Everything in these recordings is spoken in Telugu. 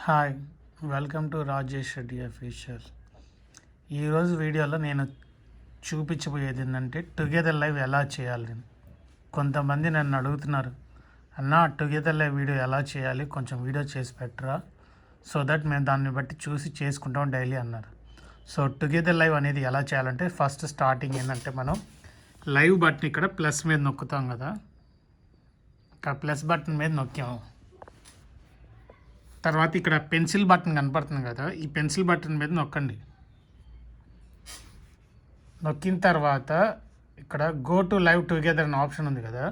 Hi, welcome to Rajesh Reddy official. ఈరోజు వీడియోలో నేను చూపించబోయేది ఏంటంటే టుగెదర్ లైవ్ ఎలా చేయాలి. కొంతమంది నన్ను అడుగుతున్నారు, అన్న టుగెదర్ లైవ్ వీడియో ఎలా చేయాలి, కొంచెం వీడియో చేసి పెట్టరా, సో దట్ మేము దాన్ని బట్టి చూసి చేసుకుంటాం డైలీ అన్నారు. సో టుగెదర్ లైవ్ అనేది ఎలా చేయాలంటే ఫస్ట్ స్టార్టింగ్ ఏంటంటే మనం లైవ్ బటన్ ఇక్కడ ప్లస్ మీద నొక్కుతాం కదా, ఇక్కడ ప్లస్ బటన్ మీద నొక్కాము. తర్వాత ఇక్కడ పెన్సిల్ బటన్ కనపడుతుంది కదా, ఈ పెన్సిల్ బటన్ మీద నొక్కండి. నొక్కిన తర్వాత ఇక్కడ గో టు లైవ్ టుగెదర్ అనే ఆప్షన్ ఉంది కదా,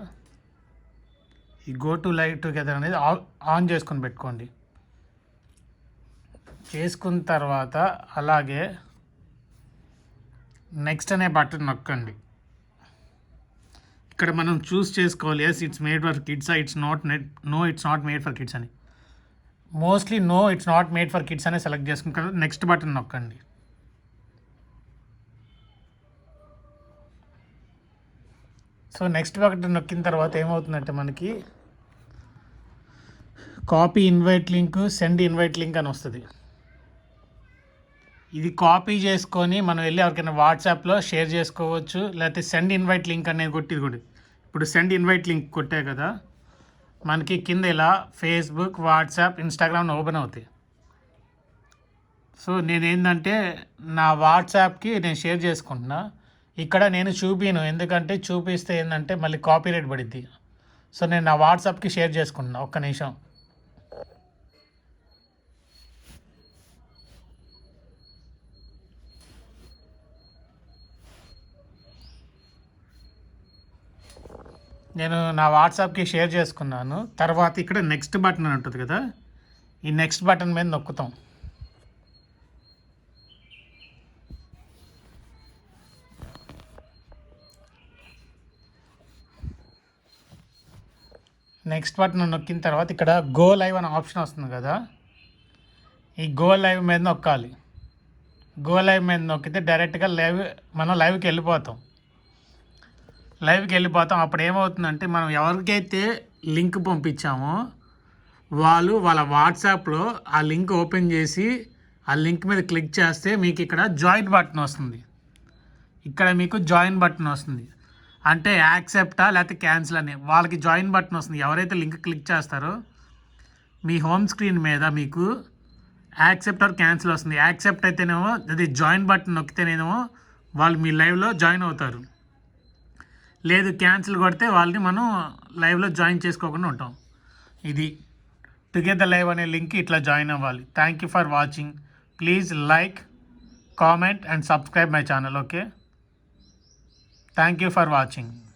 ఈ గో టు లైవ్ టుగెదర్ అనేది ఆన్ చేసుకొని పెట్టుకోండి. చేసుకున్న తర్వాత అలాగే నెక్స్ట్ అనే బటన్ నొక్కండి. ఇక్కడ మనం చూస్ చేసుకోవాలి, yes it's made for kids, it's not made for kids అని. Mostly no it's not made for kids అనే సెలెక్ట్ చేసుకున్న తర్వాత నెక్స్ట్ బటన్ నొక్కండి. సో నెక్స్ట్ బటన్ నొక్కిన తర్వాత ఏమవుతుందంటే మనకి copy invite link, send invite link అని వస్తుంది. ఇది కాపీ చేసుకొని మనం వెళ్ళి ఎవరికైనా వాట్సాప్లో షేర్ చేసుకోవచ్చు, లేకపోతే సెండ్ ఇన్వైట్ లింక్ అనేది కొట్టి కూడా. ఇప్పుడు సెండ్ ఇన్వైట్ లింక్ కొట్టే కదా, మనకి కింద ఇలా ఫేస్బుక్, వాట్సాప్, ఇన్స్టాగ్రామ్ ఓపెన్ అవుతాయి. సో నేనేంటంటే నా వాట్సాప్కి నేను షేర్ చేసుకుంటున్నా. ఇక్కడ నేను చూపిను, ఎందుకంటే చూపిస్తే ఏంటంటే మళ్ళీ కాపీరైట్ పడిద్ది. సో నేను నా వాట్సాప్కి షేర్ చేసుకుంటున్నా. ఒక్క నిమిషం. నేను నా వాట్సాప్కి షేర్ చేసుకున్నాను. తర్వాత ఇక్కడ నెక్స్ట్ బటన్ అని ఉంటుంది కదా, ఈ నెక్స్ట్ బటన్ మీద నొక్కుతాం. నెక్స్ట్ బటన్ నొక్కిన తర్వాత ఇక్కడ గో లైవ్ అనే ఆప్షన్ వస్తుంది కదా, ఈ గో లైవ్ మీద నొక్కాలి. గో లైవ్ మీద నొక్కితే డైరెక్ట్గా మనం లైవ్కి వెళ్ళిపోతాం. అప్పుడు ఏమవుతుందంటే మనం ఎవరికైతే లింక్ పంపించామో వాళ్ళ వాట్సాప్లో ఆ లింక్ ఓపెన్ చేసి ఆ లింక్ మీద క్లిక్ చేస్తే మీకు ఇక్కడ జాయిన్ బటన్ వస్తుంది. ఇక్కడ మీకు జాయిన్ బటన్ వస్తుంది అంటే యాక్సెప్టా లేకపోతే క్యాన్సిల్ అని వాళ్ళకి జాయిన్ బటన్ వస్తుంది. ఎవరైతే లింక్ క్లిక్ చేస్తారో మీ హోమ్ స్క్రీన్ మీద మీకు యాక్సెప్ట్ ఆర్ క్యాన్సిల్ వస్తుంది. యాక్సెప్ట్ అయితేనేమో అది జాయిన్ బటన్ నొక్కితేనేమో వాళ్ళు మీ లైవ్లో జాయిన్ అవుతారు, లేదు క్యాన్సిల్ కొడితే వాళ్ళని మనం లైవ్లో జాయిన్ చేసుకోకుండా ఉంటాం. ఇది టుగెదర్ లైవ్ అనే లింక్ ఇట్లా జాయిన్ అవ్వాలి. Thank you for watching. Please like, comment and subscribe my channel. Okay, thank you for watching.